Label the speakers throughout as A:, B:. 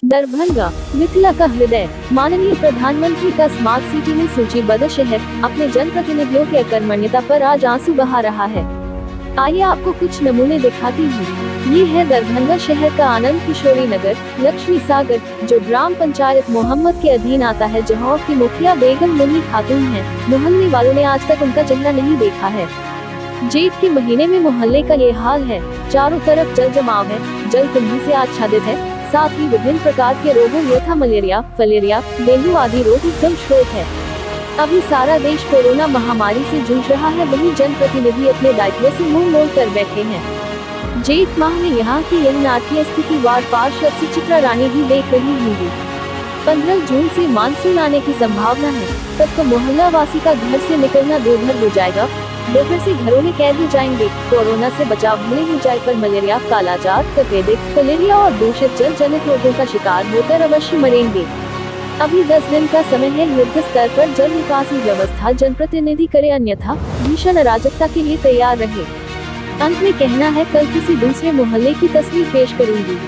A: दरभंगा मिथिला का हृदय, माननीय प्रधानमंत्री का स्मार्ट सिटी में सूचीबद्ध शहर अपने जनप्रतिनिधियों की अकर्मण्यता पर आज आंसू बहा रहा है। आइए आपको कुछ नमूने दिखाती हूँ। ये है दरभंगा शहर का आनंद किशोरी नगर लक्ष्मी सागर, जो ग्राम पंचायत मोहम्मद के अधीन आता है, जहाँ की मुखिया बेगम मुन्नी खातून है। मोहल्ले वालों ने आज तक उनका चेहरा नहीं देखा है। जेठ के महीने में मोहल्ले का ये हाल है। चारों तरफ जल जमाव है, जल कुंभी से आच्छादित है। साथ ही विभिन्न प्रकार के रोगों यथा मलेरिया, फलेरिया, डेंगू आदि रोग उत्तम स्रोत है। अभी सारा देश कोरोना महामारी से जूझ रहा है, वहीं जनप्रतिनिधि अपने दायित्व से मुंह मोड़ कर बैठे हैं। जेठ माह में यहाँ की यह नाट्य स्थिति वार्ड पार्षद सुचित्रा रानी भी देख रही होंगी। 15 जून से मानसून आने की संभावना है, तब तो मोहल्ला वासी का घर से निकलना दूभर हो जाएगा। दोपहर से घरों में कैद हो जाएंगे। कोरोना से बचाव भले ही जाए, पर मलेरिया, कालाजार, तपेदिक, फलेरिया और दूषित जल जनित रोगों का शिकार होकर अवश्य मरेंगे। अभी 10 दिन का समय है। युद्ध स्तर पर जल निकासी व्यवस्था जनप्रतिनिधि करे, अन्यथा भीषण अराजकता के लिए तैयार रहे। अंत में कहना है, कल किसी दूसरे मोहल्ले की तस्वीर पेश करूंगी।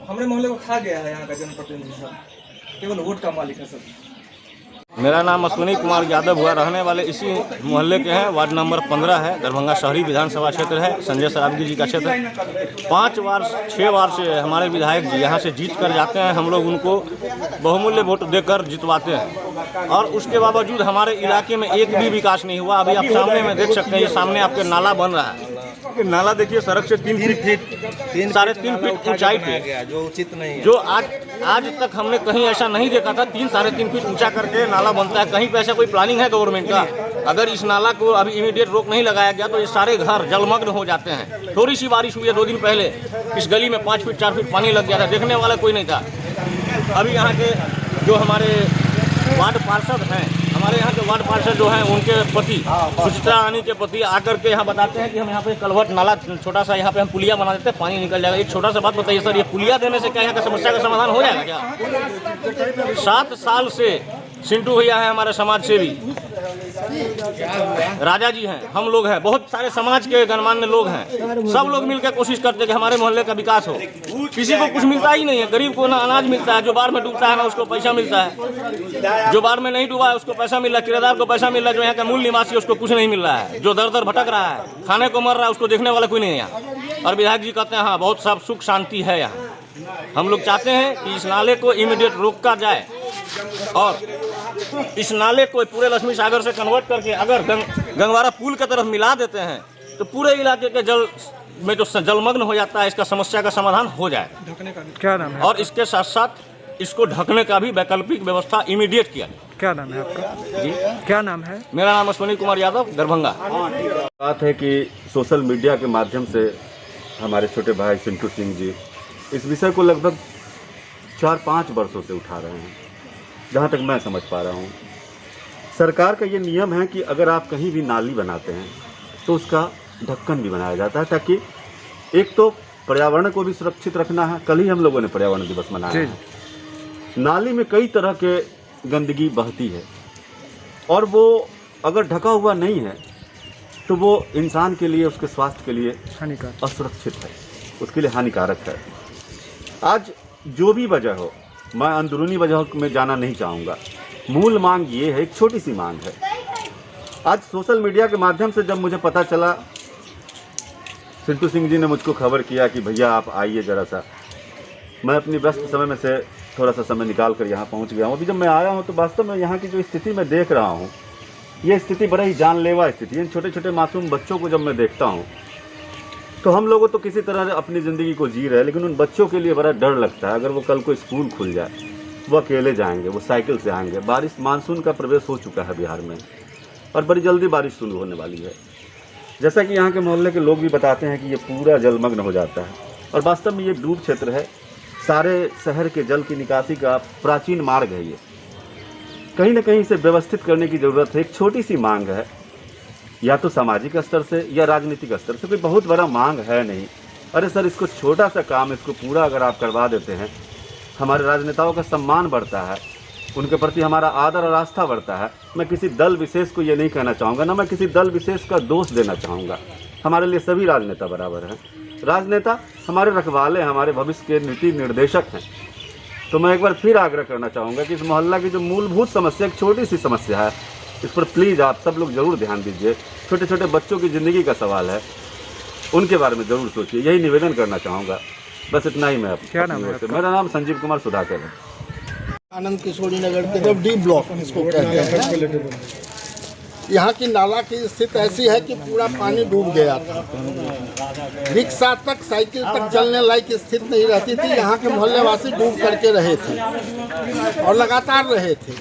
B: हमारे मोहल्ले को खा गया है यहाँ का जनप्रतिनिधि सब, केवल वोट का मालिक है सब।
C: मेरा नाम अश्विनी कुमार यादव हुआ, रहने वाले इसी मोहल्ले के हैं। वार्ड नंबर 15 है, दरभंगा शहरी विधानसभा क्षेत्र है, संजय सरावगी जी का क्षेत्र है। 5 बार 6 बार से हमारे विधायक जी यहाँ से जीत कर जाते हैं। हम लोग उनको बहुमूल्य वोट देकर जितवाते हैं, और उसके बावजूद हमारे इलाके में एक भी विकास नहीं हुआ। अभी आप सामने में देख सकते हैं, ये सामने आपके नाला बन रहा है। नाला देखिए, सड़क से 3 फीट 3.5 फीट ऊंचाई पे,
B: जो उचित नहीं है।
C: जो आज तक हमने कहीं ऐसा नहीं देखा था। 3-3.5 फीट ऊंचा करके नाला बनता है। कहीं पे ऐसा कोई प्लानिंग है गवर्नमेंट का? अगर इस नाला को अभी इमीडिएट रोक नहीं लगाया गया तो ये सारे घर जलमग्न हो जाते हैं। थोड़ी सी बारिश हुई है 2 दिन पहले, इस गली में 5 फीट 4 फीट पानी लग गया था, देखने वाला कोई नहीं था। अभी यहाँ के जो हमारे वार्ड पार्षद हैं, हमारे यहाँ के वार्ड पार्षद जो हैं, उनके पति सुचित्रा रानी के पति आकर के यहाँ बताते हैं कि हम यहाँ पे कलवट नाला छोटा सा यहाँ पे हम पुलिया बना देते हैं, पानी निकल जाएगा। एक छोटा सा बात बताइए सर, ये पुलिया देने से क्या यहाँ का समस्या का समाधान हो जाएगा क्या? 7 साल से सिंटू भैया है हमारे समाज सेवी, राजा जी हैं, हम लोग हैं, बहुत सारे समाज के गणमान्य लोग हैं। सब लोग मिलकर कोशिश करते हैं कि हमारे मोहल्ले का विकास हो। किसी को कुछ मिलता ही नहीं है। गरीब को ना अनाज मिलता है, जो बाढ़ में डूबता है ना उसको पैसा मिलता है, जो बाढ़ में नहीं डूबा है उसको पैसा मिल रहा है, किराएदार को पैसा मिल रहा है, जो यहाँ का मूल निवासी है उसको कुछ नहीं मिल रहा है, जो दर दर भटक रहा है, खाने को मर रहा है, उसको देखने वाला कोई नहीं है यहाँ। और विधायक जी कहते हैं हाँ बहुत सब सुख शांति है यहाँ। हम लोग चाहते हैं कि इस नाले को इमीडिएट रोका जाए, और इस नाले को पूरे लक्ष्मी सागर से कन्वर्ट करके अगर गंगवारा पुल की तरफ मिला देते हैं तो पूरे इलाके के जल में जो जलमग्न हो जाता है, इसका समस्या का समाधान हो जाए।
B: ढकने का
D: क्या नाम है?
C: और इसके साथ साथ इसको ढकने का भी वैकल्पिक व्यवस्था इमीडिएट किया जाए।
D: क्या नाम है आपका?
C: जी,
D: क्या नाम है?
C: मेरा नाम अश्विनी कुमार यादव, दरभंगा।
E: बात है कि सोशल मीडिया के माध्यम से हमारे छोटे भाई सिंटू सिंह जी इस विषय को लगभग 4-5 वर्षों से उठा रहे हैं। जहाँ तक मैं समझ पा रहा हूँ, सरकार का ये नियम है कि अगर आप कहीं भी नाली बनाते हैं तो उसका ढक्कन भी बनाया जाता है, ताकि एक तो पर्यावरण को भी सुरक्षित रखना है। कल ही हम लोगों ने पर्यावरण दिवस मनाया है। नाली में कई तरह के गंदगी बहती है, और वो अगर ढका हुआ नहीं है तो वो इंसान के लिए, उसके स्वास्थ्य के लिए
D: हानिकारक,
E: असुरक्षित है, उसके लिए हानिकारक है। आज जो भी वजह हो, मैं अंदरूनी वजह में जाना नहीं चाहूँगा। मूल मांग ये है, एक छोटी सी मांग है। आज सोशल मीडिया के माध्यम से जब मुझे पता चला, सिंटू सिंह जी ने मुझको खबर किया कि भैया आप आइए ज़रा सा, मैं अपनी व्यस्त समय में से थोड़ा सा समय निकाल कर यहाँ पहुँच गया हूँ। अभी जब मैं आया हूँ तो वास्तव में यहाँ की जो स्थिति मैं देख रहा हूँ, ये स्थिति बड़ा ही जानलेवा स्थिति है। इन छोटे छोटे मासूम बच्चों को जब मैं देखता हूँ तो हम लोगों तो किसी तरह अपनी ज़िंदगी को जी रहे हैं, लेकिन उन बच्चों के लिए बड़ा डर लगता है। अगर वो कल को स्कूल खुल जाए वो अकेले जाएंगे, वो साइकिल से आएंगे। बारिश मानसून का प्रवेश हो चुका है बिहार में और बड़ी जल्दी बारिश शुरू होने वाली है। जैसा कि यहाँ के मोहल्ले के लोग भी बताते हैं कि ये पूरा जलमग्न हो जाता है और वास्तव में ये डूब क्षेत्र है। सारे शहर के जल की निकासी का प्राचीन मार्ग है ये। कहीं ना कहीं इसे व्यवस्थित करने की ज़रूरत है। एक छोटी सी मांग है, या तो सामाजिक स्तर से या राजनीतिक स्तर से, कोई बहुत बड़ा मांग है नहीं। अरे सर, इसको छोटा सा काम, इसको पूरा अगर आप करवा देते हैं, हमारे राजनेताओं का सम्मान बढ़ता है, उनके प्रति हमारा आदर और आस्था बढ़ता है। मैं किसी दल विशेष को ये नहीं कहना चाहूँगा, ना मैं किसी दल विशेष का दोष देना चाहूँगा। हमारे लिए सभी राजनेता बराबर हैं। राजनेता हमारे रखवाले, हमारे भविष्य के नीति निर्देशक हैं। तो मैं एक बार फिर आग्रह करना चाहूँगा कि इस मोहल्ला की जो मूलभूत समस्या, एक छोटी सी समस्या है, इस पर प्लीज़ आप सब लोग ज़रूर ध्यान दीजिए। छोटे छोटे बच्चों की ज़िंदगी का सवाल है, उनके बारे में ज़रूर सोचिए। यही निवेदन करना चाहूँगा। बस इतना ही मैं आपको।
D: क्या नाम है?
E: मेरा नाम संजीव कुमार सुधाकर है।
F: आनंद किशोरी नगर की तरफ डी ब्लॉक इसको कहते हैं। यहाँ की नाला की स्थिति ऐसी है कि पूरा पानी डूब गया था। रिक्शा तक, साइकिल तक चलने लायक स्थिति नहीं रहती थी। यहाँ के मोहल्ले वासी डूब करके रहे थे और लगातार रहे थे।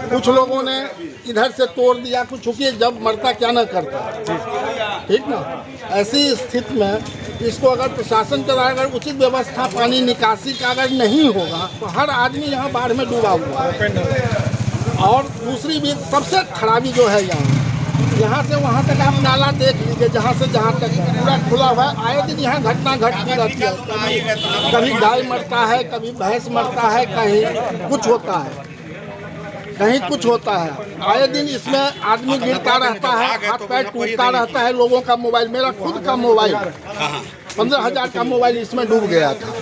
F: कुछ लोगों ने इधर से तोड़ दिया, कुछ चूँकि जब मरता क्या न करता, ठीक ना। ऐसी स्थिति में इसको अगर प्रशासन के द्वारा अगर उचित व्यवस्था पानी निकासी का अगर नहीं होगा तो हर आदमी यहाँ बाढ़ में डूबा हुआ है। और दूसरी भी सबसे खराबी जो है, यहाँ से वहाँ तक आप नाला देख लीजिए, जहाँ से जहाँ तक पूरा खुला हुआ है। आए दिन यहाँ घटना घटती रहती है। कभी गाय मरता है, कभी भैंस मरता है, कहीं कुछ होता है, कहीं कुछ होता है। आए दिन इसमें आदमी गिरता रहता है, हाथ पैर टूटता रहता है। लोगों का मोबाइल, मेरा खुद का मोबाइल 15,000 का मोबाइल इसमें डूब गया था।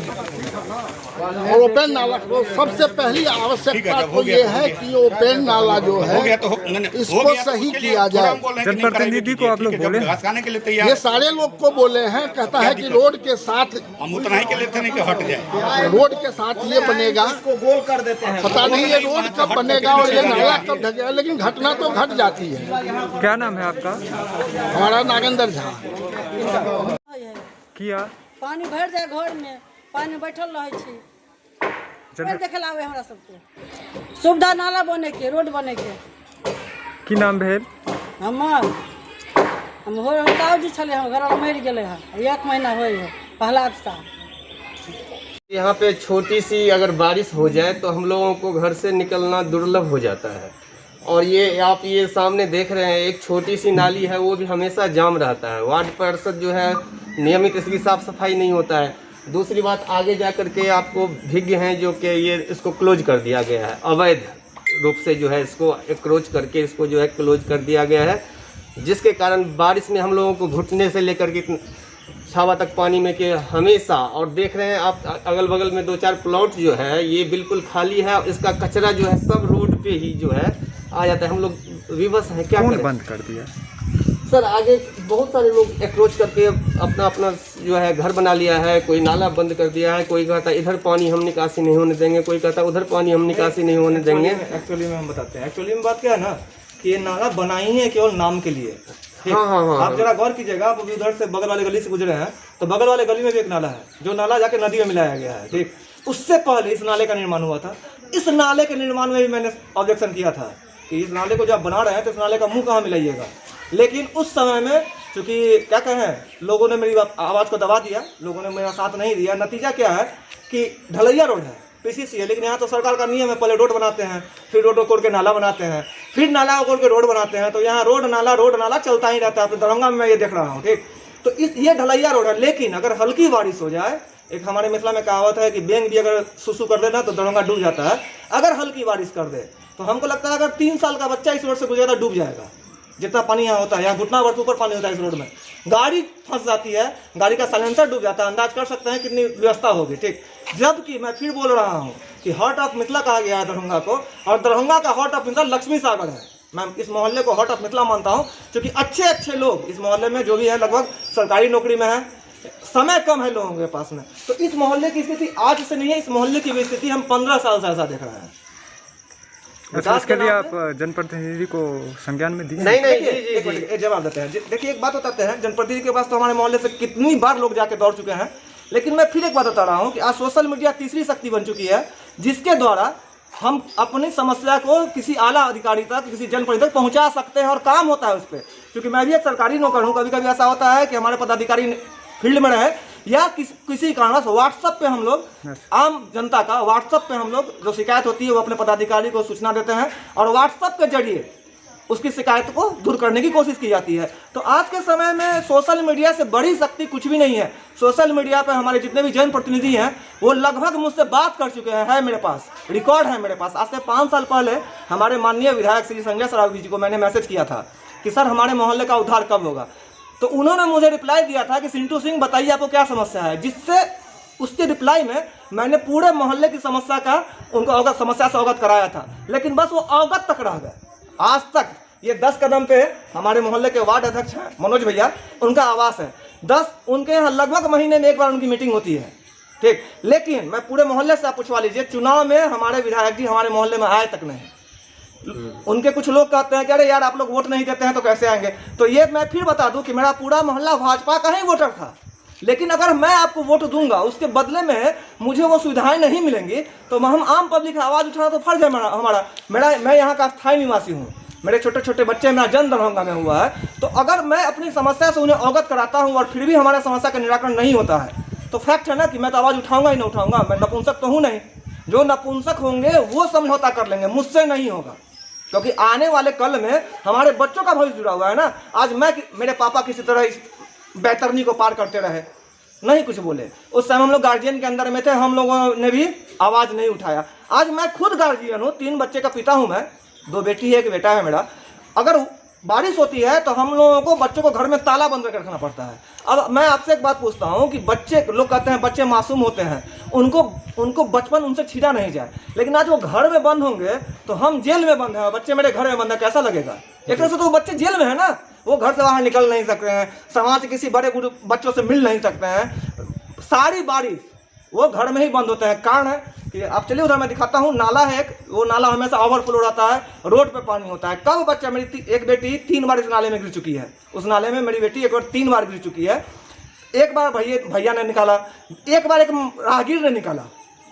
F: और ओपन नाला को सबसे पहली आवश्यकता तो ये है कि ओपन नाला जो है इसको सही किया जाए।
D: जनप्रतिनिधि को आप लोग बोले?
F: ये सारे लोग को बोले हैं। कहता है कि रोड के साथ,
G: हम उतना ही के लेते नहीं कि हट जाए।
F: रोड के साथ ये बनेगा,
B: गोल कर देते हैं।
F: पता नहीं ये रोड कब बनेगा और ये नाला कब ढकेगा, लेकिन घटना तो घट जाती है।
D: क्या नाम है आपका?
F: हमारा नागेंद्र झा।
D: किया
H: पानी भर जाए घर में, पानी बैठल रहे छी। देखे लावे हमरा सबके सुविधा नाला बने के, रोड बने के।
D: की नाम भेल?
H: हम साहु छले, हम घर मर गए हैं, 1 महीना हो है पहला साल।
I: यहाँ पे छोटी सी अगर बारिश हो जाए तो हम लोगों को घर से निकलना दुर्लभ हो जाता है। और ये आप ये सामने देख रहे हैं, एक छोटी सी नाली है, वो भी हमेशा जाम रहता है। वार्ड पार्षद जो है नियमित इसकी साफ़ सफाई नहीं होता है। दूसरी बात, आगे जा कर के आपको भिज्ञ हैं जो कि ये इसको क्लोज कर दिया गया है, अवैध रूप से जो है इसको एक्रोच करके इसको जो है क्लोज कर दिया गया है, जिसके कारण बारिश में हम लोगों को घुटने से लेकर के छावा तक पानी में के हमेशा। और देख रहे हैं आप अगल बगल में 2-4 प्लॉट जो है ये बिल्कुल खाली है। इसका कचरा जो है सब रोड पे ही जो है आ जाता है। हम लोग विवश हैं, क्या करें?
D: बंद कर दिया
I: सर, आगे बहुत सारे लोग अप्रोच करके अपना अपना जो है घर बना लिया है। कोई नाला बंद कर दिया है, कोई कहता है इधर पानी हम निकासी नहीं होने देंगे, कोई कहता है उधर पानी हम निकासी नहीं होने देंगे।
B: एक्चुअली में हम बताते हैं, एक्चुअली में बात क्या है ना कि ये नाला बना ही है केवल नाम के लिए।
I: हाँ।
B: आप जरा गौर कीजिएगा, आप उधर से बगल वाले गली से गुजरे हैं तो बगल वाले गली में भी एक नाला है, जो नाला जाके नदी में मिलाया गया है। ठीक, उससे पहले इस नाले का निर्माण हुआ था। इस नाले के निर्माण में भी मैंने ऑब्जेक्शन किया था कि इस नाले को जब बना रहे हैं तो इस नाले का मुंह कहाँ मिलाइएगा। लेकिन उस समय में चूँकि क्या कहें, लोगों ने मेरी आवाज़ को दबा दिया, लोगों ने मेरा साथ नहीं दिया। नतीजा क्या है कि ढलैया रोड है, पीसीसी है, लेकिन यहाँ तो सरकार का नियम है, पहले रोड बनाते हैं, फिर रोड को कोड़ के नाला बनाते हैं, फिर नाला को कोड़ के रोड बनाते हैं। तो यहाँ रोड नाला चलता ही रहता है। तो दरभंगा में मैं ये देख रहा हूँ। ठीक, तो ये ढलैया रोड है। लेकिन अगर हल्की बारिश हो जाए, एक हमारे मिथिला में कहावत है कि बेंग भी अगर सुसु कर देना तो दरभंगा डूब जाता है। अगर हल्की बारिश कर दे तो हमको लगता है अगर 3 साल का बच्चा इस रोड से गुजरेगा डूब जाएगा। जितना पानी यहाँ होता है, यहाँ घुटना भर ऊपर पानी होता है इस रोड में। गाड़ी फंस जाती है, गाड़ी का साइलेंसर डूब जाता है। अंदाज कर सकते हैं कितनी व्यवस्था होगी। ठीक, जबकि मैं फिर बोल रहा हूँ कि हार्ट ऑफ मिथिला कहा गया है दरभंगा को, और दरभंगा का हार्ट ऑफ मिथिला लक्ष्मी सागर है। मैं इस मोहल्ले को हार्ट ऑफ मिथिला मानता हूँ, क्योंकि अच्छे लोग इस मोहल्ले में जो भी है लगभग सरकारी नौकरी में है, समय कम है लोगों के पास में। तो इस मोहल्ले की स्थिति आज से नहीं है, इस मोहल्ले की भी स्थिति हम 15 साल से ऐसा देख रहे हैं।
D: अच्छा, इसके लिए आप जनप्रतिनिधि को संज्ञान में दिए?
I: नहीं,
B: एक जवाब देते हैं। देखिए, एक बात बताते हैं, जनप्रतिनिधि के पास तो हमारे मोहल्ले से कितनी बार लोग जाके दौड़ चुके हैं, लेकिन मैं फिर एक बात बता रहा हूँ कि आज सोशल मीडिया तीसरी शक्ति बन चुकी है, जिसके द्वारा हम अपनी समस्या को किसी आला अधिकारी तक, किसी जनप्रतिनिधि तक पहुंचा सकते हैं और काम होता है उस पर। क्योंकि मैं भी एक सरकारी नौकर हूँ, कभी कभी ऐसा होता है कि हमारे पदाधिकारी फील्ड में रहे या किसी कारणवश व्हाट्सएप पे हम लोग, आम जनता का व्हाट्सएप पे हम लोग जो शिकायत होती है वो अपने पदाधिकारी को सूचना देते हैं और व्हाट्सएप के जरिए उसकी शिकायत को दूर करने की कोशिश की जाती है। तो आज के समय में सोशल मीडिया से बड़ी शक्ति कुछ भी नहीं है। सोशल मीडिया पर हमारे जितने भी जनप्रतिनिधि हैं वो लगभग मुझसे बात कर चुके हैं, मेरे पास रिकॉर्ड है मेरे पास। आज से 5 साल पहले हमारे माननीय विधायक श्री संजय सरावगी जी को मैंने मैसेज किया था कि सर हमारे मोहल्ले का उद्धार कब होगा, तो उन्होंने मुझे रिप्लाई दिया था कि सिंटू सिंह बताइए आपको क्या समस्या है, जिससे उसके रिप्लाई में मैंने पूरे मोहल्ले की समस्या का उनको समस्या से अवगत कराया था। लेकिन बस वो अवगत तक रह गए। आज तक ये 10 कदम पे हमारे मोहल्ले के वार्ड अध्यक्ष हैं मनोज भैया, उनका आवास है। 10 उनके यहाँ लगभग महीने में एक बार उनकी मीटिंग होती है, ठीक। लेकिन मैं पूरे मोहल्ले से आप पूछवा लीजिए, चुनाव में हमारे विधायक जी हमारे मोहल्ले में आए तक नहीं। उनके कुछ लोग कहते हैं कि अरे यार आप लोग वोट नहीं देते हैं तो कैसे आएंगे। तो ये मैं फिर बता दूं कि मेरा पूरा मोहल्ला भाजपा का ही वोटर था, लेकिन अगर मैं आपको वोट दूंगा उसके बदले में मुझे वो सुविधाएं नहीं मिलेंगी तो हम आम पब्लिक आवाज़ उठाना तो फर्ज है हमारा। मैं यहाँ का स्थायी निवासी हूँ, मेरे छोटे छोटे बच्चे, मेरा जन्म दरभंगा में हुआ है। तो अगर मैं अपनी समस्या से उन्हें अवगत कराता हूँ और फिर भी हमारा समस्या का निराकरण नहीं होता है तो फैक्ट है ना कि मैं तो आवाज़ उठाऊंगा ही नहीं उठाऊंगा। मैं नपुंसक तो हूँ नहीं, जो नपुंसक होंगे वो समझौता कर लेंगे, मुझसे नहीं होगा। क्योंकि आने वाले कल में हमारे बच्चों का भविष्य जुड़ा हुआ है ना। आज मेरे पापा किसी तरह इस बैतरनी को पार करते रहे, नहीं कुछ बोले। उस समय हम लोग गार्जियन के अंदर में थे, हम लोगों ने भी आवाज़ नहीं उठाया। आज मैं खुद गार्जियन हूँ, 3 बच्चे का पिता हूँ मैं, 2 बेटी है, 1 बेटा है मेरा। अगर बारिश होती है तो हम लोगों को बच्चों को घर में ताला बंद करके रखना पड़ता है। अब मैं आपसे एक बात पूछता हूँ कि बच्चे, लोग कहते हैं बच्चे मासूम होते हैं, उनको बचपन उनसे छीना नहीं जाए, लेकिन आज वो घर में बंद होंगे तो हम जेल में बंद हैं, बच्चे मेरे घर में बंद है, कैसा लगेगा? एक तरह से तो वो बच्चे जेल में है ना, वो घर से बाहर निकल नहीं सकते हैं, समाज के किसी बड़े बच्चों से मिल नहीं सकते हैं। सारी बारिश वो घर में ही बंद होते हैं। कारण है कि आप चलिए उधर मैं दिखाता हूँ, नाला है एक, वो नाला हमेशा ओवरफ्लो रहता है, रोड पे पानी होता है। कब बच्चा, मेरी एक बेटी 3 बार इस नाले में गिर चुकी है, उस नाले में मेरी बेटी 3 बार गिर चुकी है। एक बार भैया ने निकाला, एक बार एक राहगीर ने निकाला,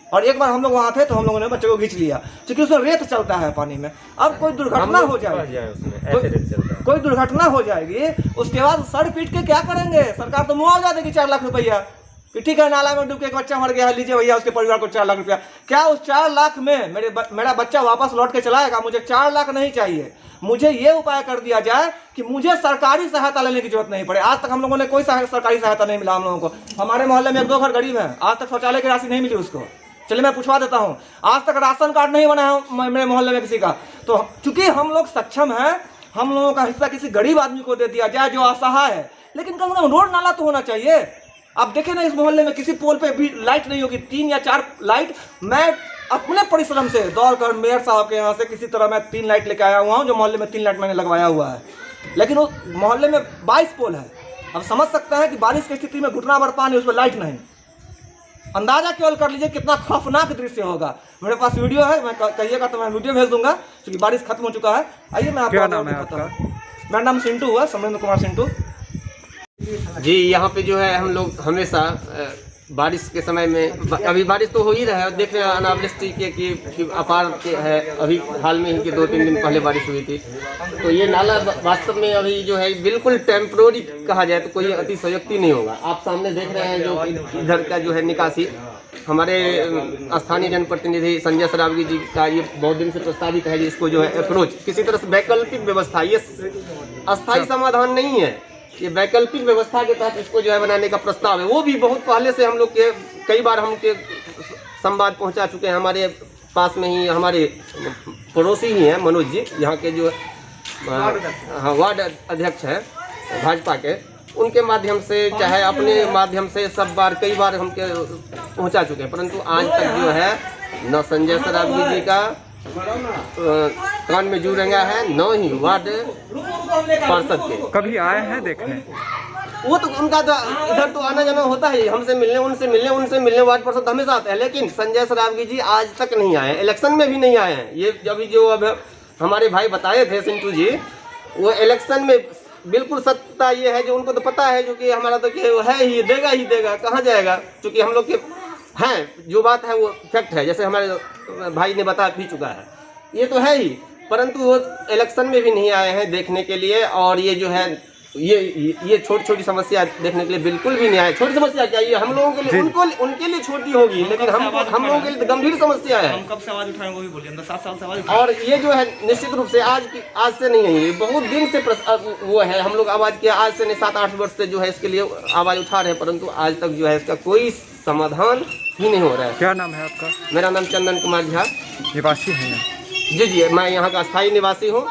B: और एक बार हम लोग वहाँ थे तो हम लोगों ने बच्चे को खींच लिया, क्योंकि उसमें रेत चलता है पानी में। अब कोई दुर्घटना हो जाएगी, कोई दुर्घटना हो जाएगी, उसके बाद सर पीट के क्या करेंगे? सरकार तो मुआवजा देगी 4 लाख रुपया कि ठीक है नाला में डूब के एक बच्चा मर गया, लीजिए भैया उसके परिवार को 4 लाख रुपया। क्या उस 4 लाख में मेरा बच्चा वापस लौट के चलाएगा? मुझे 4 लाख नहीं चाहिए, मुझे ये उपाय कर दिया जाए कि मुझे सरकारी सहायता लेने की जरूरत नहीं पड़े। आज तक हम लोगों ने कोई सरकारी सहायता नहीं मिला हम लोगों को। हमारे मोहल्ले में 1-2 घर गरीब है, आज तक शौचालय की राशि नहीं मिली उसको। चलिए मैं पूछवा देता हूँ, आज तक राशन कार्ड नहीं बना है मेरे मोहल्ले में किसी का। तो चूंकि हम लोग सक्षम हैं, हम लोगों का हिस्सा किसी गरीब आदमी को दे दिया जाए जो असहाय है, लेकिन कम से कम रोड नाला तो होना चाहिए। आप देखें ना, इस मोहल्ले में किसी पोल पे भी लाइट नहीं होगी, 3 या 4 लाइट मैं अपने परिश्रम से दौड़ कर मेयर साहब के यहाँ से किसी तरह मैं 3 लाइट लेके आया हुआ हूँ, जो मोहल्ले में 3 लाइट मैंने लगवाया हुआ है। लेकिन वो मोहल्ले में 22 पोल है। अब समझ सकते हैं कि बारिश की स्थिति में घुटना भर पानी, उसमें लाइट नहीं। अंदाजा केवल कर लीजिए कितना खौफनाक दृश्य होगा। मेरे पास वीडियो है, मैं कहिएगा तो मैं वीडियो भेज दूंगा, क्योंकि बारिश खत्म हो चुका है। आइए मैं आपको बताता हूँ। मेरा नाम सिंटू हुआ, समरेंद्र कुमार सिंटू
I: जी। यहाँ पे जो है हम लोग हमेशा बारिश के समय में, अभी बारिश तो हो ही रहा है, देख रहे हैं अनावृष्टि के कि अपार के है। अभी हाल में ही के 2-3 दिन पहले बारिश हुई थी। तो ये नाला वास्तव में अभी जो है बिल्कुल टेम्प्रोरी कहा जाए तो कोई अतिशयोक्ति नहीं होगा। आप सामने देख रहे हैं जो इधर का जो है निकासी, हमारे स्थानीय जनप्रतिनिधि संजय सरावगी जी का ये बहुत दिन से प्रस्तावित है, इसको जो है अप्रोच किसी तरह से वैकल्पिक व्यवस्था, ये अस्थायी समाधान नहीं है, ये वैकल्पिक व्यवस्था के तहत इसको जो है बनाने का प्रस्ताव है। वो भी बहुत पहले से हम लोग के कई बार हम के संवाद पहुंचा चुके हैं। हमारे पास में ही हमारे पड़ोसी ही हैं मनोज जी, यहाँ के जो वार्ड अध्यक्ष हैं भाजपा के, उनके माध्यम से चाहे अपने माध्यम से सब बार कई बार हम के पहुँचा चुके हैं, परंतु आज तक जो है न संजय सरावगी जी का कान में जू रंगा है, न ही वार्ड पार्षद के।
D: कभी आए हैं देखने?
I: वो तो उनका तो इधर तो आना जाना होता है, हमसे मिलने उनसे मिलने वार्ड पार्षद हमेशा आते हैं, लेकिन संजय सरावगी जी आज तक नहीं आए, इलेक्शन में भी नहीं आए हैं। ये अभी जो अब हमारे भाई बताए थे सिंटू जी, वो इलेक्शन में बिल्कुल सत्यता ये है जो उनको तो पता है जो कि हमारा तो कि है ही देगा, कहाँ जाएगा, क्योंकि हम लोग के हैं जो बात है वो फैक्ट है, जैसे हमारे भाई ने बता भी चुका है, ये तो है ही। परंतु वो इलेक्शन में भी नहीं आए हैं देखने के लिए, और ये जो है ये छोटी छोटी समस्या देखने के लिए बिल्कुल भी नहीं आए। छोटी समस्या क्या, ये हम लोगों के लिए उनके लिए छोटी होगी, लेकिन हम लोगों के लिए गंभीर समस्या है।
B: हम कब से आवाज उठाएं वो भी बोलिए, 7 साल से आवाज
I: और ये जो है निश्चित रूप से आज से नहीं है, बहुत दिन से वो है, हम लोग आवाज किया, आज से नहीं 7-8 वर्ष से जो है इसके लिए आवाज उठा रहे हैं, परंतु आज तक जो है इसका कोई समाधान ही नहीं हो रहा है।
D: क्या नाम है आपका?
I: मेरा नाम चंदन कुमार झा,
D: निवासी है यहाँ?
I: जी, मैं यहाँ का स्थायी निवासी हूँ।